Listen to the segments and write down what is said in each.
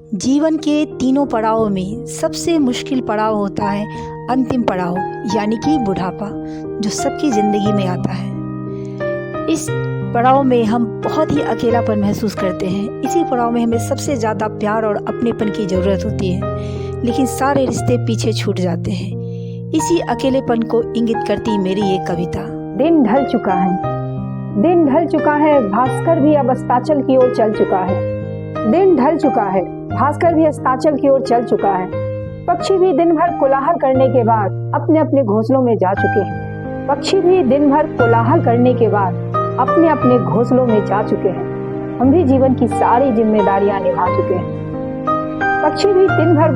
जीवन के तीनों पड़ावों में सबसे मुश्किल पड़ाव होता है अंतिम पड़ाव, यानी कि बुढ़ापा, जो सबकी ज़िंदगी में आता है। इस पड़ाव में हम बहुत ही अकेलापन महसूस करते हैं। इसी पड़ाव में हमें सबसे ज़्यादा प्यार और अपनेपन की ज़रूरत होती है, लेकिन सारे रिश्ते पीछे छूट जाते हैं। इसी अकेलेपन को इंगित करती मेरी ये कविता। दिन ढल चुका है, दिन ढल चुका है, भास्कर भी अब अस्ताचल की ओर चल चुका है। दिन ढल चुका है, भास्कर भी अस्ताचल की ओर चल चुका है। पक्षी भी दिन भर कोलाहल करने के बाद अपने अपने घोंसलों में जा चुके हैं। पक्षी भी दिन भर कोलाहल करने के बाद अपने अपने घोंसलों में जा चुके हैं। हम भी जीवन की सारी जिम्मेदारियां निभा चुके हैं। पक्षी भी दिन भर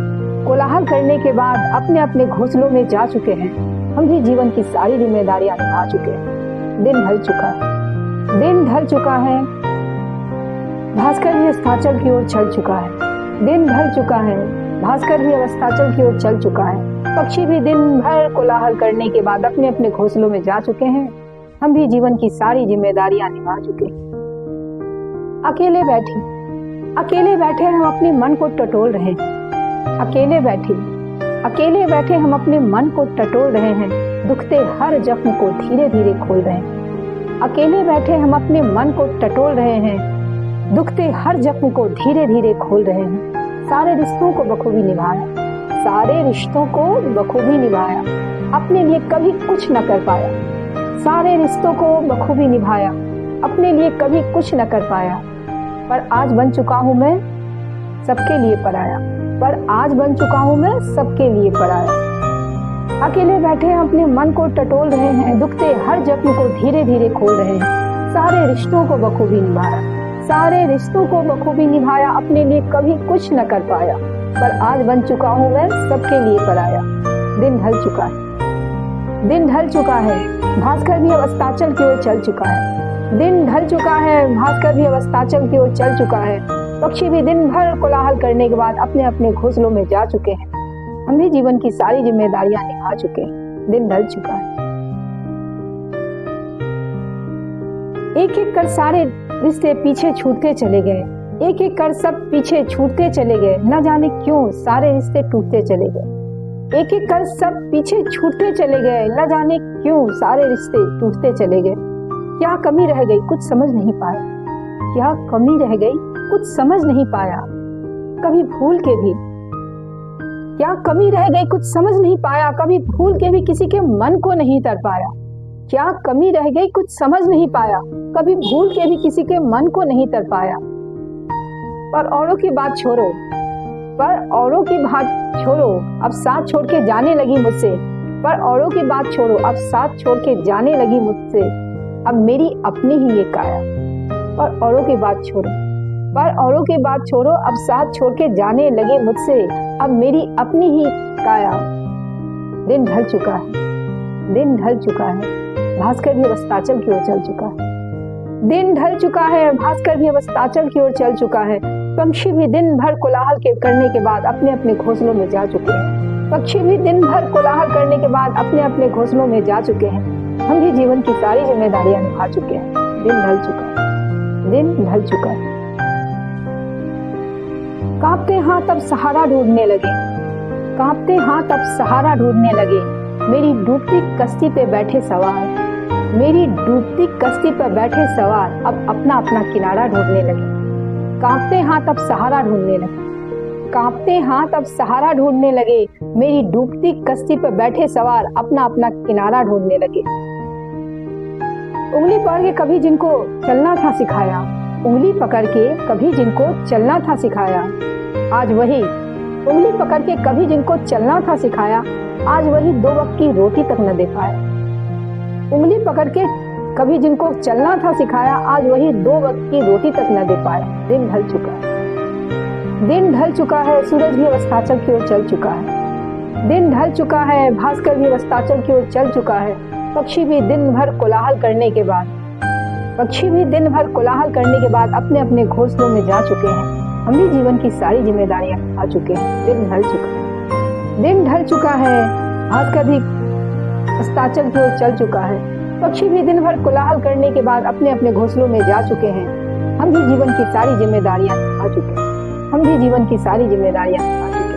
कोलाहल करने के बाद अपने अपने घोंसलों में जा चुके हैं। हम भी जीवन की सारी जिम्मेदारियां निभा चुके हैं। दिन ढल चुका है, दिन ढल चुका है, भास्कर भी अस्ताचल की ओर चल चुका है। दिन ढल चुका है, भास्कर भी अस्ताचल की ओर चल चुका है। पक्षी भी दिन भर कोलाहल करने के बाद अपने अपने घोंसलों में जा चुके हैं। हम भी जीवन की सारी जिम्मेदारियां निभा चुके हैं। अकेले बैठे हम अपने मन को टटोल रहे हैं। अकेले बैठे हम अपने मन को टटोल रहे हैं। दुखते हर जख्म को धीरे धीरे खोल रहे हैं। अकेले बैठे हम अपने मन को टटोल रहे हैं। दुखते हर जख्म को धीरे धीरे खोल रहे हैं। सारे रिश्तों को बखूबी निभाया, सारे रिश्तों को बखूबी निभाया, अपने लिए कभी कुछ न कर पाया। सारे रिश्तों को बखूबी निभाया, अपने लिए कभी कुछ न कर पाया। पर आज बन चुका हूँ मैं सबके लिए पराया। पर आज बन चुका हूँ मैं सबके लिए पराया। अकेले बैठे अपने मन को टटोल रहे हैं। दुखते हर जख्म को धीरे धीरे खोल रहे हैं। सारे रिश्तों को बखूबी निभाया, सारे रिश्तों को बखूबी निभाया, अपने लिए कभी कुछ न कर पाया। पर आज बन चुका हूँ मैं सबके लिए पराया। दिन ढल चुका है, दिन ढल चुका है, भास्कर भी अब अस्ताचल की ओर चल चुका है। दिन ढल चुका है, भास्कर भी अब अस्ताचल की ओर चल चुका है। पक्षी भी दिन भर कोलाहल करने के बाद अपने अपने घोंसलों में जा चुके हैं। हम भी जीवन की सारी जिम्मेदारियां निभा चुके हैं। दिन ढल चुका है। एक एक कर सारे रिश्ते पीछे छूटते चले गए। एक एक कर सब पीछे छूटते चले गए। न जाने क्यों सारे रिश्ते टूटते चले गए। एक एक कर सब पीछे छूटते चले गए। न जाने क्यों सारे रिश्ते टूटते चले गए। क्या कमी रह गई कुछ समझ नहीं पाया। क्या कमी रह गई कुछ समझ नहीं पाया। कभी भूल के भी, क्या कमी रह गई कुछ समझ नहीं पाया। कभी भूल के भी किसी के मन को नहीं तर पाया। क्या कमी रह गई कुछ समझ नहीं पाया। कभी भूल के भी किसी के मन को नहीं तर पाया। पर औरों की बात छोड़ो, पर औरों की बात छोड़ो, अब साथ छोड़ के जाने लगी मुझसे। पर औरों की बात छोड़ो, अब साथ छोड़ के जाने लगी मुझसे। अब मेरी अपनी ही ये काया। पर औरों की बात छोड़ो, पर औरों की बात छोड़ो, अब साथ छोड़ के जाने लगे मुझसे। अब मेरी अपनी ही काया। दिन ढल चुका है, दिन ढल चुका है, भास्कर भी अस्ताचल की ओर चल चुका है। दिन ढल चुका है, भास्कर भी अस्ताचल की ओर चल चुका है। पक्षी भी दिन भर कोलाहल करने के बाद अपने अपने घोंसलों में जा चुके हैं। पक्षी भी दिन भर कोलाहल करने के बाद अपने अपने घोंसलों में जा चुके हैं। हम भी जीवन की सारी जिम्मेदारियां निभा चुके हैं। दिन ढल चुका है, दिन ढल चुका है। कांपते हाथ अब सहारा ढूंढने लगे। कांपते हाथ अब सहारा ढूंढने लगे। मेरी डूबती कश्ती पे बैठे सवार, मेरी डूबती कश्ती पर बैठे सवार अब अपना अपना किनारा ढूंढने लगे। कांपते हाथ अब सहारा ढूंढने लगे। कांपते हाथ अब सहारा ढूंढने लगे। मेरी डूबती कश्ती पर बैठे सवार अपना अपना किनारा ढूंढने लगे। उंगली पकड़ के कभी जिनको चलना था सिखाया, उंगली पकड़ के कभी जिनको चलना था सिखाया, आज वही उंगली पकड़ के कभी जिनको चलना था सिखाया, आज वही 2 वक्त की रोटी तक न दे पाया। उंगली पकड़ के कभी जिनको चलना था सिखाया, आज वही 2 वक्त की रोटी तक न दे पाया। दिन ढल चुका है, दिन ढल चुका है, सूरज भी अस्ताचल की ओर चल चुका है। दिन ढल चुका है, भास्कर भी अस्ताचल की ओर चल चुका है। पक्षी भी दिन भर कोलाहल करने के बाद, पक्षी भी दिन भर कोलाहल करने के बाद अपने अपने घोंसलों में जा चुके हैं। हम भी जीवन की सारी जिम्मेदारियां आ चुके हैं। दिन ढल चुका है, दिन ढल चुका है, भास्कर भी अस्ताचल की ओर चल चुका है। पक्षी भी दिन भर कोलाहल करने के बाद अपने अपने घोंसलों में जा चुके हैं। हम भी जीवन की सारी जिम्मेदारियां निभा चुके हैं। हम भी जीवन की सारी जिम्मेदारियां निभाते हैं।